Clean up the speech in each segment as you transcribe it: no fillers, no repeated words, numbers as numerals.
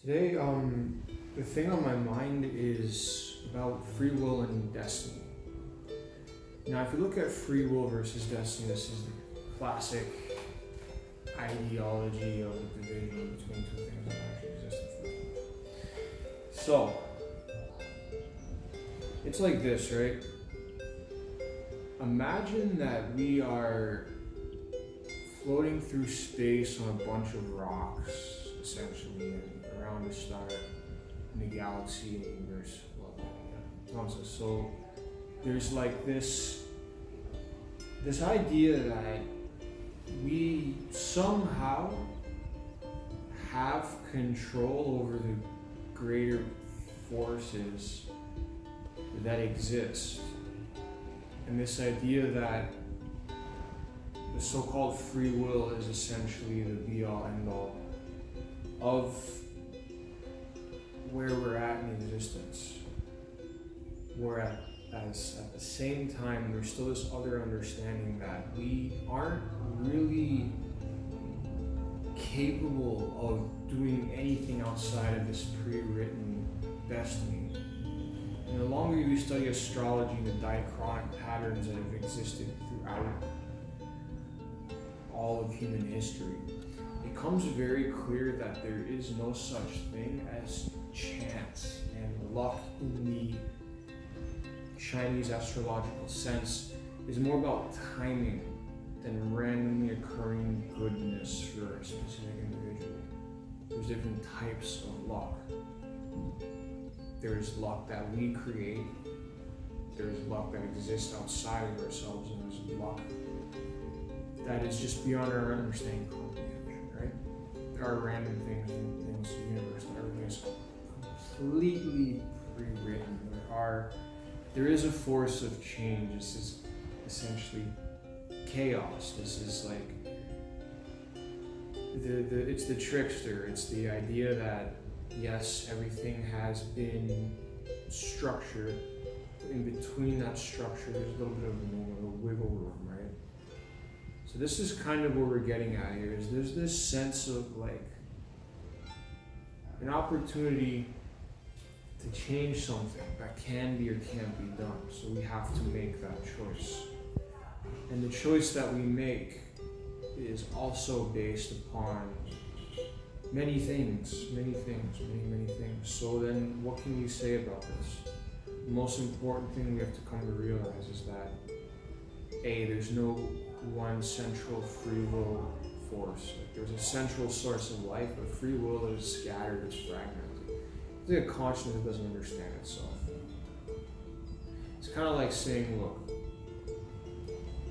Today, the thing on my mind is about free will and destiny. Now, if you look at free will versus destiny, this is the classic ideology of the division between two things that actually exist in free will. So, it's like this, right? Imagine that we are floating through space on a bunch of rocks, essentially, and around a star in the galaxy and universe. So there's like this idea that we somehow have control over the greater forces that exist. And this idea that the so-called free will is essentially the be-all, end-all of where we're at in existence. Whereas at the same time, there's still this other understanding that we aren't really capable of doing anything outside of this pre-written destiny. And the longer you study astrology and the diachronic patterns that have existed throughout all of human history, it becomes very clear that there is no such thing as chance and luck in the Chinese astrological sense. Is more about timing than randomly occurring goodness for a specific individual. There's different types of luck. There's luck that we create, there's luck that exists outside of ourselves, and there's luck that is just beyond our understanding comprehension, right? There are random things in this universe, that everything is completely pre-written. There is a force of change. This is essentially chaos. This is like it's the trickster. It's the idea that yes, everything has been structured. In between that structure, there's a little bit of a wiggle room, right? So this is kind of what we're getting at here. Is there's this sense of like an opportunity to change something that can be or can't be done. So we have to make that choice. And the choice that we make is also based upon many things. So then what can we say about this? The most important thing we have to come to realize is that there's no one central free will force. Like, there's a central source of life, but free will is scattered, it's fragmented. It's like a consciousness that doesn't understand itself. It's kind of like saying, look,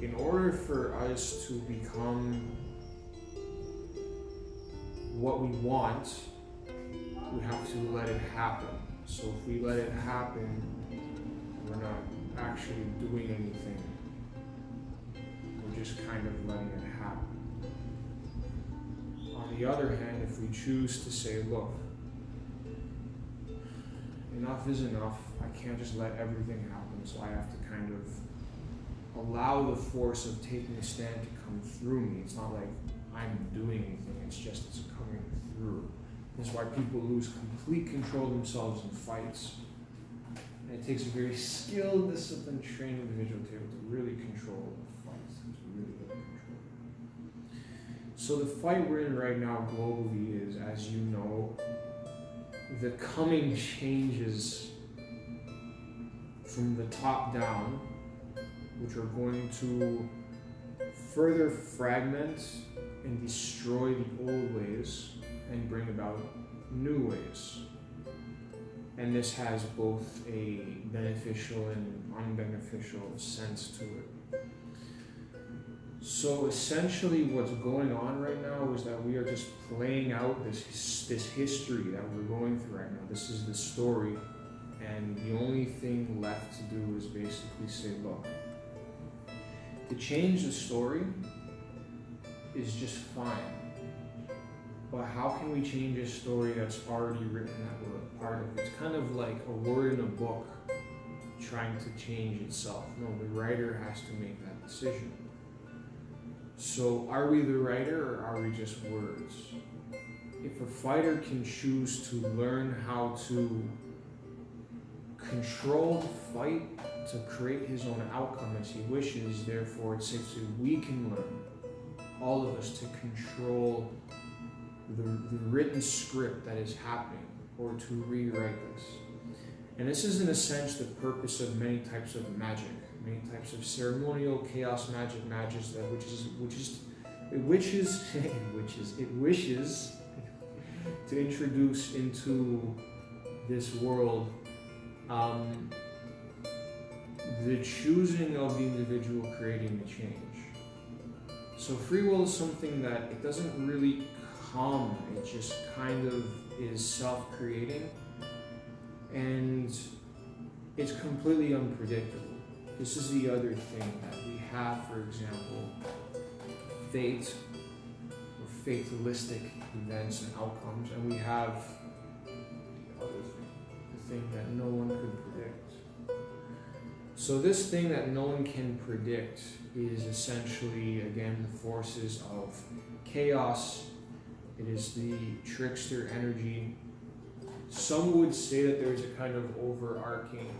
in order for us to become what we want, we have to let it happen. So if we let it happen, we're not actually doing anything. We're just kind of letting it happen. On the other hand, if we choose to say, look, enough is enough, I can't just let everything happen, so I have to kind of allow the force of taking a stand to come through me. It's not like I'm doing anything, it's coming through. This is why people lose complete control of themselves in fights. And it takes a very skilled, disciplined, trained individual to be able to really control the fights, to really get control. So the fight we're in right now globally is, as you know, the coming changes from the top down, which are going to further fragment and destroy the old ways and bring about new ways. And this has both a beneficial and unbeneficial sense to it. So essentially what's going on right now is that we are just playing out this history that we're going through right now. This is the story, and the only thing left to do is basically say, look, to change the story is just fine. But how can we change a story that's already written that we're a part of? It's kind of like a word in a book trying to change itself. No, the writer has to make that decision. So are we the writer, or are we just words? if a fighter can choose to learn how to control the fight to create his own outcome as he wishes, therefore it's safe to say we can learn, all of us, to control the written script that is happening, or to rewrite this. And this is in a sense the purpose of many types of magic, many types of ceremonial chaos magic, it wishes to introduce into this world the choosing of the individual creating the change. So free will is something that it doesn't really come, it just kind of is self-creating, and it's completely unpredictable. This is the other thing that we have, for example, fate or fatalistic events and outcomes, and we have the other thing, the thing that no one could predict. So this thing that no one can predict is essentially, again, the forces of chaos. It is the trickster energy. Some would say that there's a kind of overarching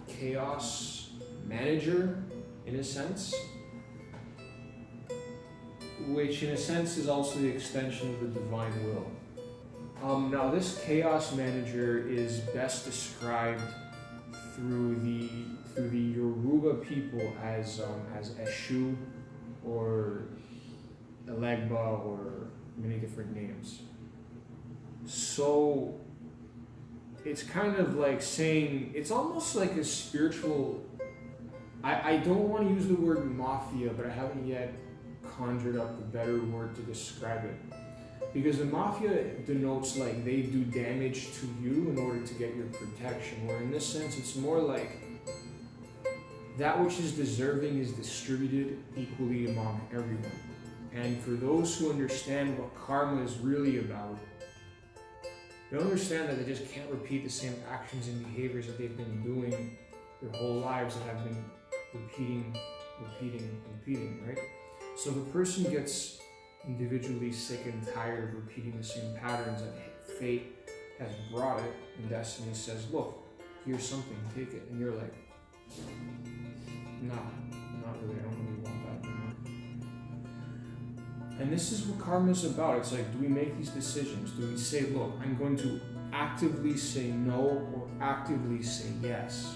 chaos manager, in a sense, which in a sense is also the extension of the divine will. Now this chaos manager is best described through the Yoruba people as Eshu or Elegba, or many different names. So it's kind of like saying, it's almost like a spiritual, I don't want to use the word mafia, but I haven't yet conjured up a better word to describe it. Because the mafia denotes like they do damage to you in order to get your protection, where in this sense it's more like that which is deserving is distributed equally among everyone. And for those who understand what karma is really about, they understand that they just can't repeat the same actions and behaviors that they've been doing their whole lives and have been repeating, right? So if a person gets individually sick and tired of repeating the same patterns that fate has brought it, and destiny says, look, here's something, take it. And you're like, nah, not really, I don't really want that anymore. And this is what karma is about. It's like, do we make these decisions? Do we say, look, I'm going to actively say no or actively say yes?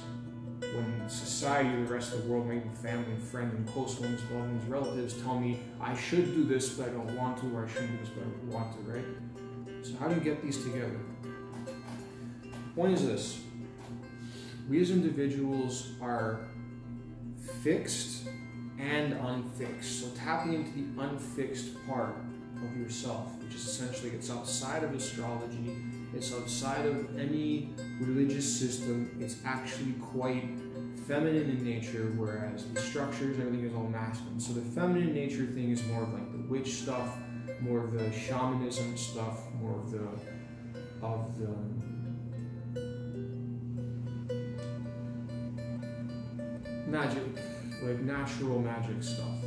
When society, the rest of the world, maybe family, friend, and close ones, loved ones, relatives tell me I should do this but I don't want to, or I shouldn't do this but I want to, right? So how do you get these together? Point is this: we as individuals are fixed and unfixed. So tapping into the unfixed part of yourself, which is essentially, it's outside of astrology, it's outside of any religious system, it's actually quite feminine in nature, whereas the structures, everything is all masculine. So the feminine nature thing is more of like the witch stuff, more of the shamanism stuff, more of the magic, like natural magic stuff.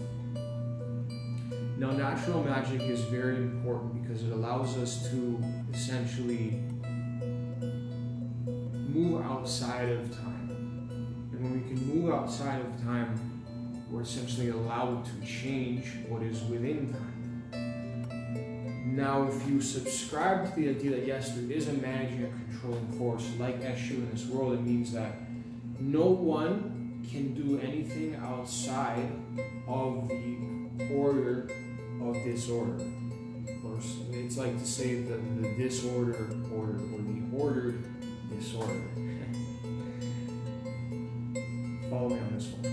Now, natural magic is very important because it allows us to essentially move outside of time. And when we can move outside of time, we're essentially allowed to change what is within time. Now, if you subscribe to the idea that yes, there is a managing and controlling force like Eshu in this world, it means that no one can do anything outside of the order of disorder. Or it's like to say the disorder order, or the ordered disorder. Follow me on this one.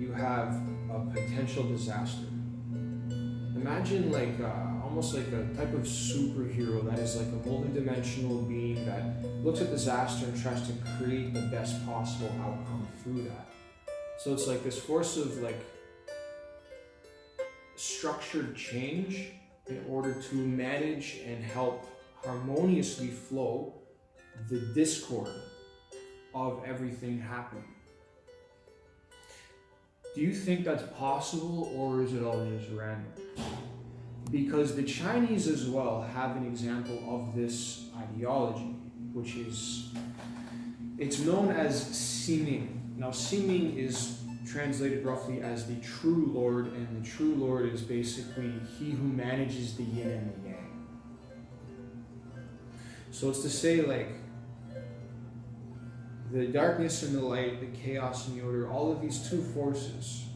You have a potential disaster. Imagine like almost like a type of superhero that is like a multi-dimensional being that looks at disaster and tries to create the best possible outcome through that. So it's like this force of like structured change in order to manage and help harmoniously flow the discord of everything happening. Do you think that's possible, or is it all just random? Because the Chinese as well have an example of this ideology, which is, it's known as Ximing. Now, Ximing is translated roughly as the true Lord, and the true Lord is basically he who manages the yin and the yang. So it's to say, like, the darkness and the light, the chaos and the order, all of these two forces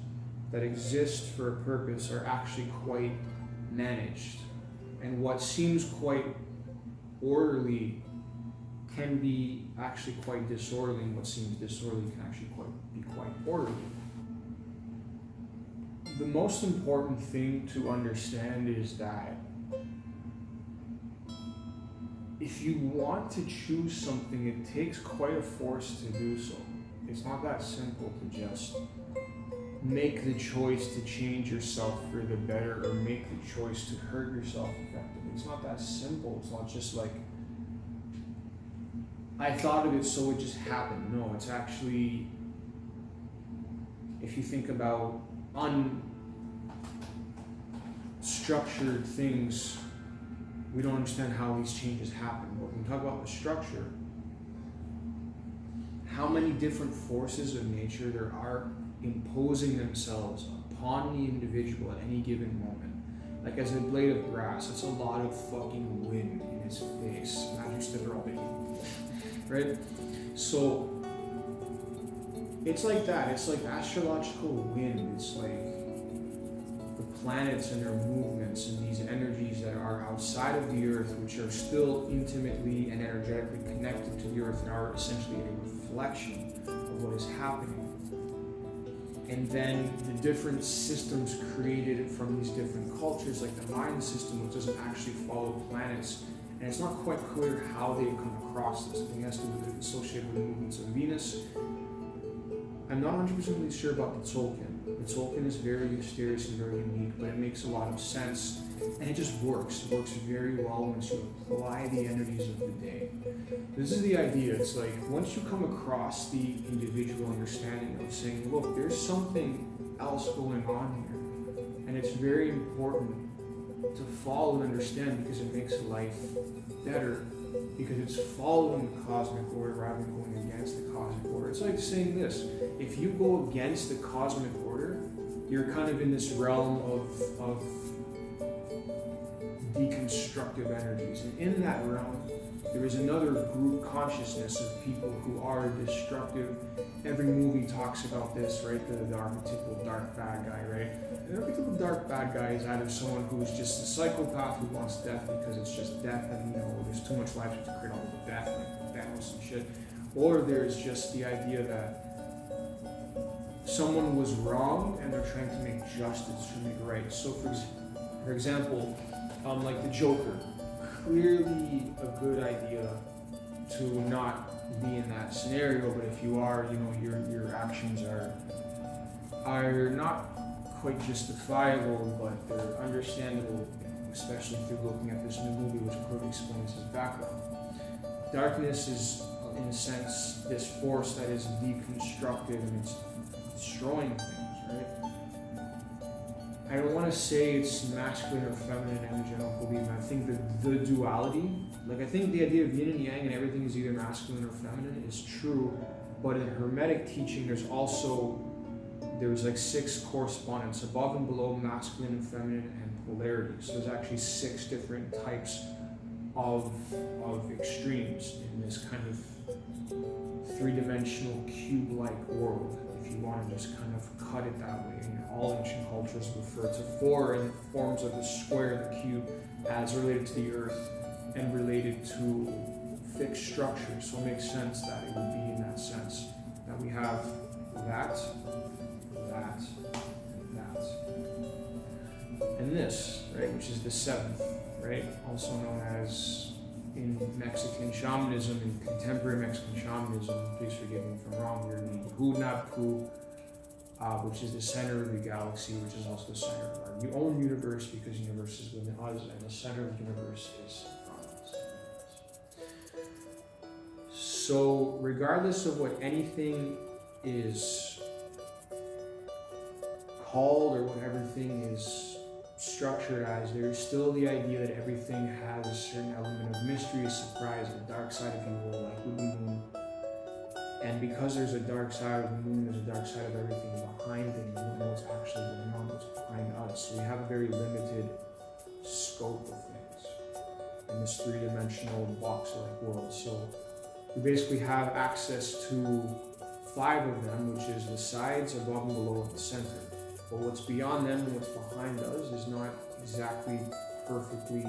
that exist for a purpose are actually quite managed. And what seems quite orderly can be actually quite disorderly, and what seems disorderly can actually be quite orderly. The most important thing to understand is that if you want to choose something, it takes quite a force to do so. It's not that simple to just make the choice to change yourself for the better or make the choice to hurt yourself effectively. It's not that simple. It's not just like, I thought of it so it just happened. No, it's actually, if you think about unstructured things, we don't understand how these changes happen. But when we talk about the structure, how many different forces of nature there are imposing themselves upon the individual at any given moment. Like as a blade of grass, it's a lot of fucking wind in his face. Imagine stood there all day, right? So it's like that. It's like astrological wind. It's like the planets and their movements and these energies that are outside of the earth, which are still intimately and energetically connected to the earth and are essentially a reflection of what is happening. And then the different systems created from these different cultures, like the Mayan system, which doesn't actually follow planets. And it's not quite clear how they come across this. I think it has to be associated with the movements of Venus. I'm not 100% sure about the Tzolk'in. The Tzolk'in is very mysterious and very unique, but it makes a lot of sense. And it just works. It works very well once you apply the energies of the day. This is the idea. It's like once you come across the individual understanding of saying, look, there's something else going on here. And it's very important to follow and understand because it makes life better. Because it's following the cosmic order rather than going against the cosmic order. It's like saying this. If you go against the cosmic order, you're kind of in this realm of deconstructive energies. And in that realm, there is another group consciousness of people who are destructive. Every movie talks about this, right? The archetypical dark bad guy, right? The archetypical dark bad guy is either someone who is just a psychopath who wants death because it's just death and, there's too much life to create all the death, like Thanos and shit. Or there's just the idea that someone was wronged and they're trying to make justice, to make right. So for example, like the Joker, clearly a good idea to not be in that scenario, but if you are, your actions are not quite justifiable, but they're understandable, especially if you're looking at this new movie, which clearly explains his background. Darkness is, in a sense, this force that is deconstructive and it's destroying things, right? I don't want to say it's masculine or feminine energy, I don't believe in. I think the duality, I think the idea of yin and yang and everything is either masculine or feminine is true, but in Hermetic teaching there's like 6 correspondents, above and below, masculine and feminine, and polarity. So there's actually 6 different types of extremes in this kind of 3-dimensional cube-like world, if you want to just kind of cut it that way. And all ancient cultures refer to 4 in forms of the square and the cube as related to the earth and related to fixed structures. So it makes sense that it would be in that sense that we have that, and this, right, which is the 7th, right, also known as in Mexican shamanism, in contemporary Mexican shamanism, please forgive me if I'm wrong here, the Hunapku, which is the center of the galaxy, which is also the center of our own universe, because the universe is within us, and the center of the universe is from us. So, regardless of what anything is called or what everything is structured as there's still the idea that everything has a certain element of mystery, a surprise, a dark side, if you will, like with the moon. And because there's a dark side of the moon, there's a dark side of everything behind things. We don't know what's actually going on, what's behind us. So we have a very limited scope of things in this three-dimensional box-like world. So we basically have access to 5 of them, which is the sides, above and below, and the center. But what's beyond them and what's behind us is not exactly perfectly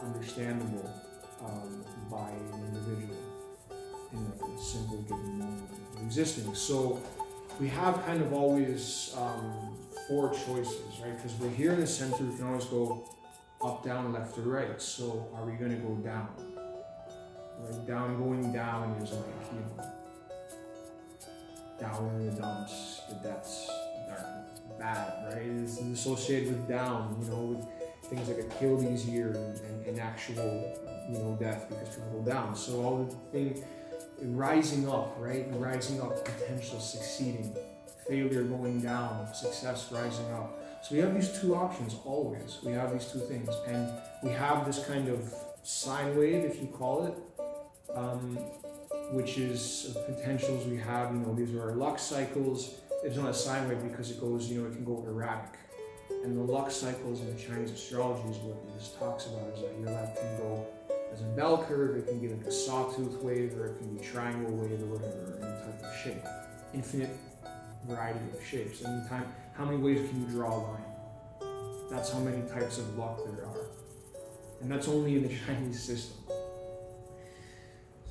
understandable by an individual in a simple given moment of existing. So we have kind of always 4 choices, right? Because we're here in the center, we can always go up, down, left, or right. So are we going to go down? Right? Going down is like, down in the dumps, the depths, darkness, bad, right? It's associated with down, with things like Achilles here and actual, death because people go down. So all the thing, rising up, right? Rising up, potential, succeeding, failure, going down, success, rising up. So we have these 2 options always. We have these 2 things, and we have this kind of sine wave, if you call it, which is potentials we have. These are our luck cycles. It's not a sine wave because it goes, it can go erratic. And the luck cycles in Chinese astrology is what this talks about, is that your life can go as a bell curve, it can be like a sawtooth wave, or it can be triangle wave, or whatever, any type of shape. Infinite variety of shapes. And how many ways can you draw a line? That's how many types of luck there are. And that's only in the Chinese system.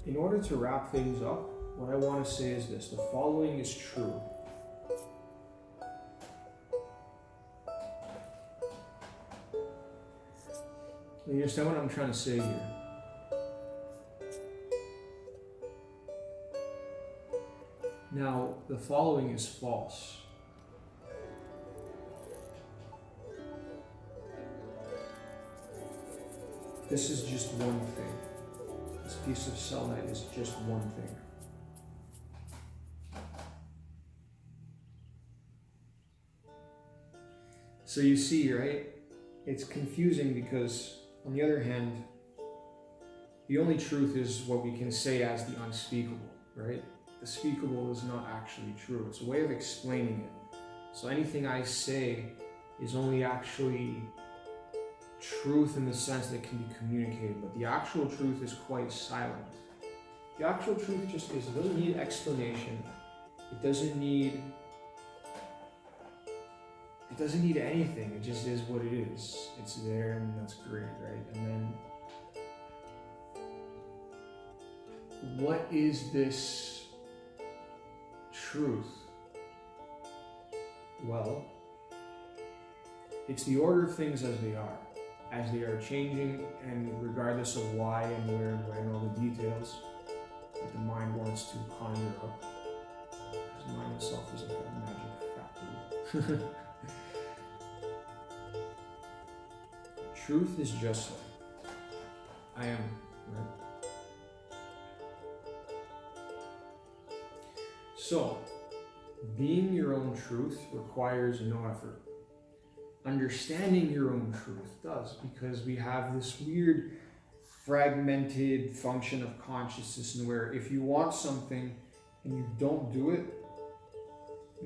In order to wrap things up, what I want to say is this: the following is true. You understand what I'm trying to say here? Now, the following is false. This is just one thing. This piece of selenite is just one thing. So you see, right? It's confusing because, on the other hand, the only truth is what we can say as the unspeakable, right? The speakable is not actually true. It's a way of explaining it. So anything I say is only actually truth in the sense that it can be communicated, but the actual truth is quite silent. The actual truth just is. It doesn't need explanation. It doesn't need anything. It just is what it is. It's there, and that's great, right? And then, what is this truth? Well, it's the order of things as they are changing, and regardless of why and where and when, all the details that the mind wants to conjure up. Because the mind itself is like a magic factory. Truth is just like I am, right? So, being your own truth requires no effort. Understanding your own truth does, because we have this weird fragmented function of consciousness, and where if you want something and you don't do it,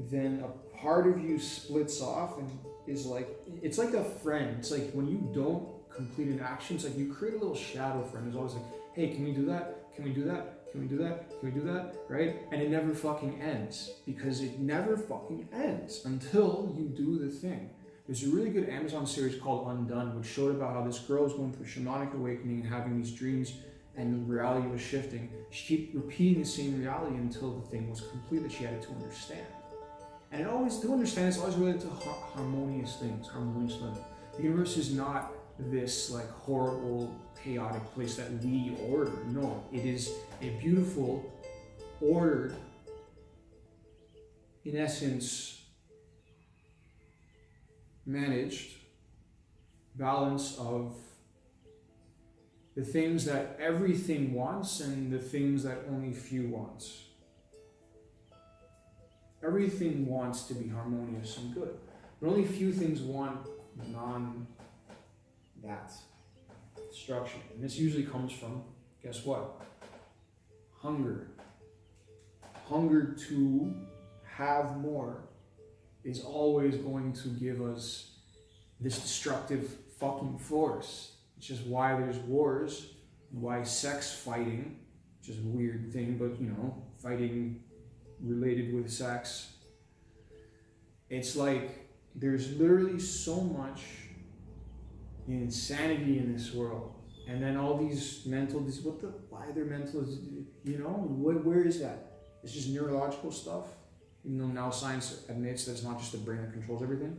then a part of you splits off and is like, it's like a friend. It's like when you don't complete an action, it's like you create a little shadow friend who's always like, hey, can we do that? Can we do that? Can we do that? Can we do that? Right? And it never fucking ends, because it never fucking ends until you do the thing. There's a really good Amazon series called Undone, which showed about how this girl was going through shamanic awakening and having these dreams, and the reality was shifting. She kept repeating the same reality until the thing was complete that she had to understand. And to understand is always related to harmonious things, harmonious living. The universe is not this like horrible, chaotic place that we order. No, it is a beautiful, ordered, in essence, managed balance of the things that everything wants and the things that only few wants. Everything wants to be harmonious and good, but only few things want that destruction. And this usually comes from, guess what? Hunger. Hunger to have more is always going to give us this destructive fucking force. Which is why there's wars, why sex fighting, which is a weird thing, but fighting related with sex. It's like there's literally so much insanity in this world. And then all these mental, why they're mental, where is that? It's just neurological stuff, even though now science admits that it's not just the brain that controls everything.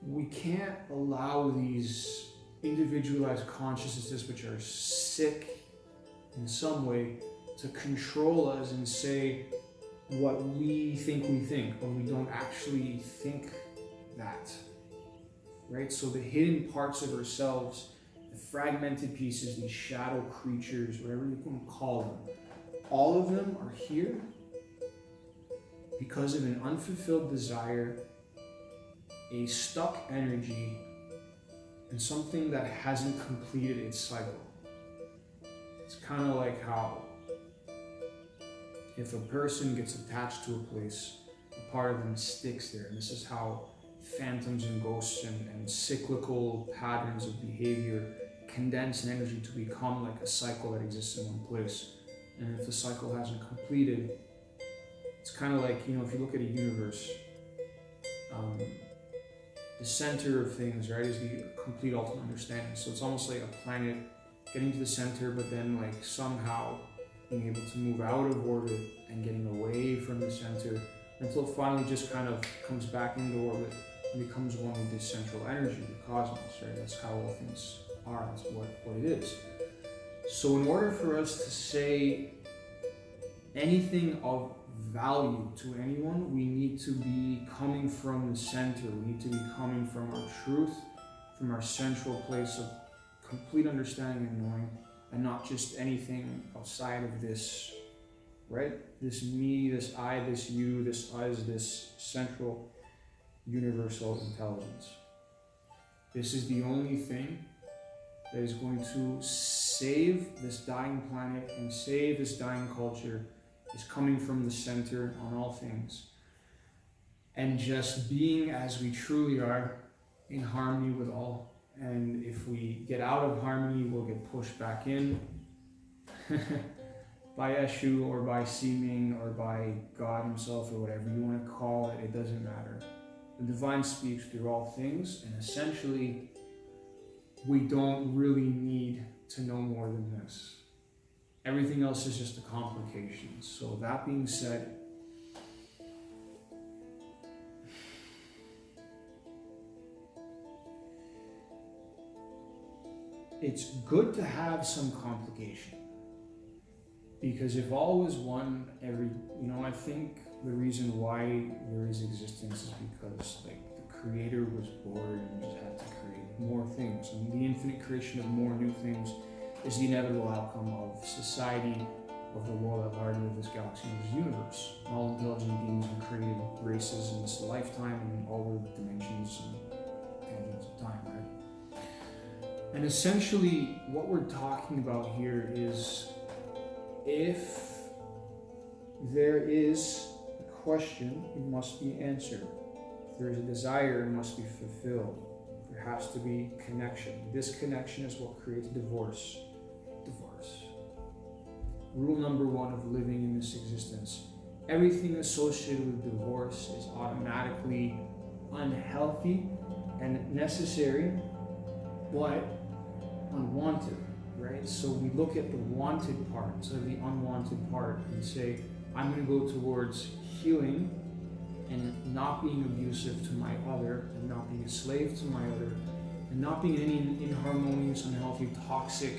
We can't allow these individualized consciousnesses, which are sick in some way, to control us and say what we think when we don't actually think that. Right? So the hidden parts of ourselves, the fragmented pieces, these shadow creatures, whatever you can call them, all of them are here because of an unfulfilled desire, a stuck energy, and something that hasn't completed its cycle. It's kind of like how if a person gets attached to a place, a part of them sticks there. And this is how phantoms and ghosts and cyclical patterns of behavior condense an energy to become like a cycle that exists in one place. And if the cycle hasn't completed, it's kind of like, if you look at a universe, the center of things, right, is the complete ultimate understanding. So it's almost like a planet getting to the center, but then like somehow being able to move out of orbit and getting away from the center until it finally just kind of comes back into orbit and becomes one with this central energy, the cosmos, right? That's how all things are, that's what it is. So in order for us to say anything of value to anyone, we need to be coming from the center. We need to be coming from our truth, from our central place of complete understanding and knowing, and not just anything outside of this, right? This me, this I, this you, this us, this central universal intelligence. This is the only thing that is going to save this dying planet and save this dying culture, is coming from the center on all things. And just being as we truly are, in harmony with all. And if we get out of harmony, we'll get pushed back in by Eshu or by Seeming or by God himself or whatever you want to call it, it doesn't matter. The divine speaks through all things, and essentially we don't really need to know more than this. Everything else is just a complication. So that being said, it's good to have some complication, because if all was one, I think the reason why there is existence is because the creator was bored and just had to create more things. And the infinite creation of more new things is the inevitable outcome of society, of the world at large, of this galaxy, and this universe. And all intelligent beings have created races in this lifetime and all the dimensions and tangents of time, right? And essentially, what we're talking about here is, if there is a question, it must be answered. If there is a desire, it must be fulfilled. There has to be connection. This connection is what creates divorce. Rule number one of living in this existence: everything associated with divorce is automatically unhealthy and necessary, but unwanted, right? So we look at the wanted part instead of the unwanted part and say, I'm going to go towards healing and not being abusive to my other, and not being a slave to my other, and not being any inharmonious, unhealthy, toxic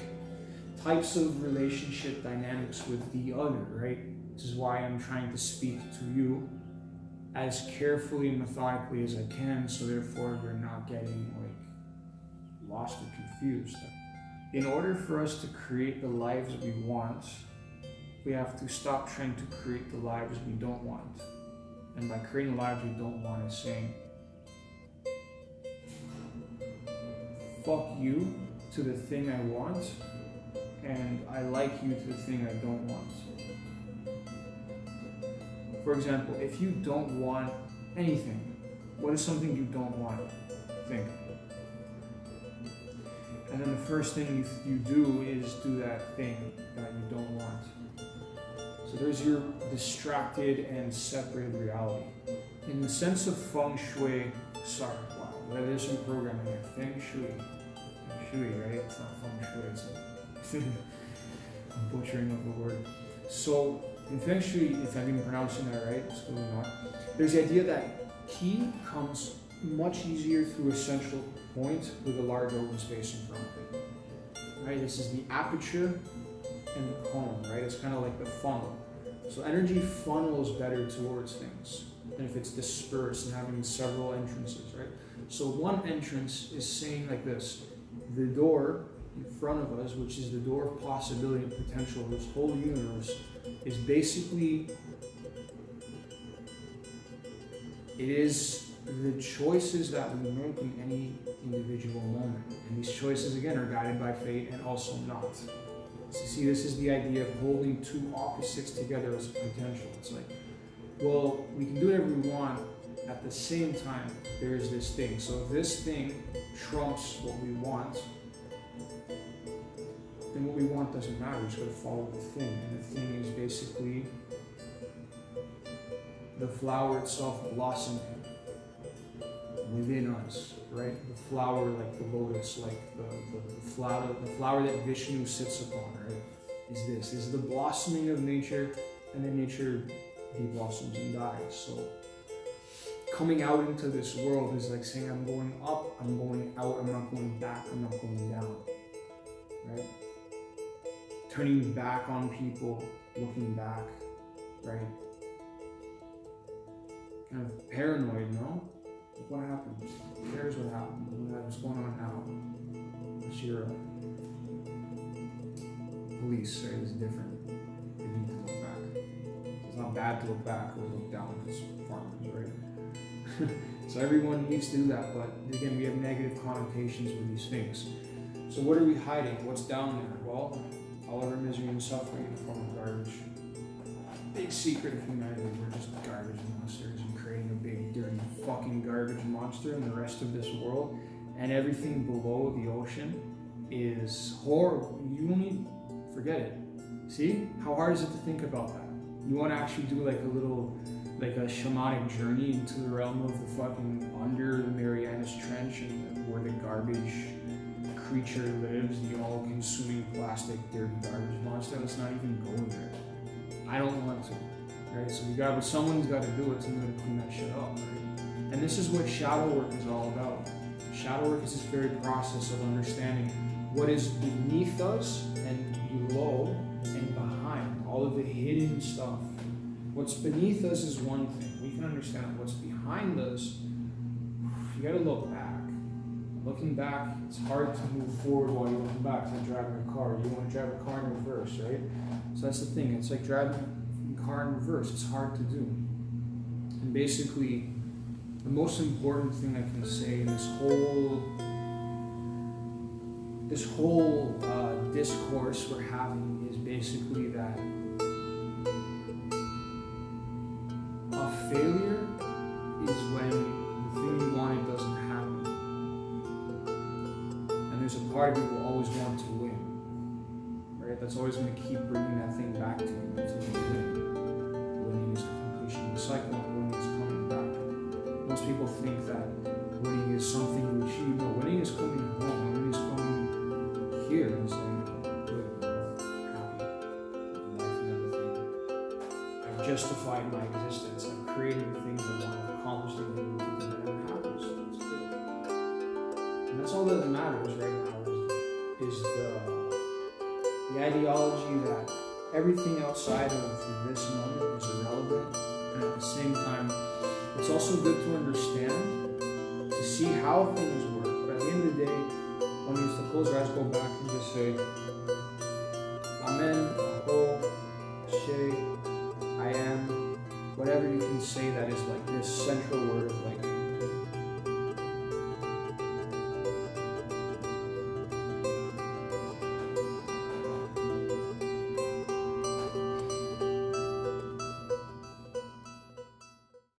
types of relationship dynamics with the other, right? This is why I'm trying to speak to you as carefully and methodically as I can, so therefore you're not getting lost or confused. In order for us to create the lives we want, we have to stop trying to create the lives we don't want. And by creating the lives we don't want is saying, fuck you to the thing I want, and I like you to the thing I don't want. For example, if you don't want anything, what is something you don't want? Think. And then the first thing you do is do that thing that you don't want. So there's your distracted and separated reality. In the sense of feng shui, wow, there's some programming here. Feng shui. Feng shui, right? It's not feng shui, I'm butchering of the word. So in feng shui, if I'm even pronouncing that right, it's really not. There's the idea that qi comes much easier through a central point with a large open space in front of it. Right? This is the aperture and the cone, right? It's kind of like the funnel. So energy funnels better towards things than if it's dispersed and having several entrances, right? So one entrance is saying like this: the door in front of us, which is the door of possibility and potential of this whole universe, is basically, it is the choices that we make in any individual moment. And these choices, again, are guided by fate and also not. So see, this is the idea of holding two opposites together as a potential. It's like, well, we can do whatever we want. At the same time, there's this thing. So if this thing trumps what we want, then what we want doesn't matter. We just gotta follow the thing. And the thing is basically the flower itself blossoming within us, right? The flower, like the lotus, like the flower that Vishnu sits upon, right? Is the blossoming of nature, and then nature de-blossoms and dies. So coming out into this world is like saying, I'm going up, I'm going out, I'm not going back, I'm not going down, right? Turning back on people, looking back, right? Kind of paranoid, no? What happened? Who cares what happened? What's going on now? What's your police, right? It's different. They need to look back. It's not bad to look back or look down because farmers, right? So everyone needs to do that, but again, we have negative connotations with these things. So what are we hiding? What's down there? Well, all of our misery and suffering in the form of garbage. Big secret of humanity, we're just garbage monsters and creating a big dirty fucking garbage monster in the rest of this world, and everything below the ocean is horrible. You only forget it. See? How hard is it to think about that? You want to actually do like a shamanic journey into the realm of the fucking under the Marianas Trench and where the garbage creature lives, the all-consuming plastic dirty garbage monster. Let's not even go there. I don't want to, right? So someone's got to do it, so I'm going to clean that shit up, right? And this is what shadow work is all about. Shadow work is this very process of understanding what is beneath us and below and behind, all of the hidden stuff. What's beneath us is one thing. We can understand what's behind us. You got to look back. Looking back, it's hard to move forward while you're looking back. It's like driving a car. You want to drive a car in reverse, right? So that's the thing. It's like driving a car in reverse. It's hard to do. And basically, the most important thing I can say in this whole discourse we're having is basically that a failure is when the thing you wanted doesn't happen. And there's a part of you who always want to win. Right? That's always going to keep bringing that thing back to you until you win. Winning is the completion of the cycle, and winning is coming back. Most people think that winning is something you achieve. No, winning is coming home. Winning is coming here and saying, good, happy, life and everything. I've justified my existence. I've created the things I want to accomplish, the things that I'm happy. So that's good. And that's all that matters right now is the ideology that everything outside of this moment is irrelevant, and at the same time, it's also good to understand, to see how things work, but at the end of the day, one needs to close your eyes, go back, and just say, Amen, Aho, Ashe, I am, whatever you can say that is like this central word of like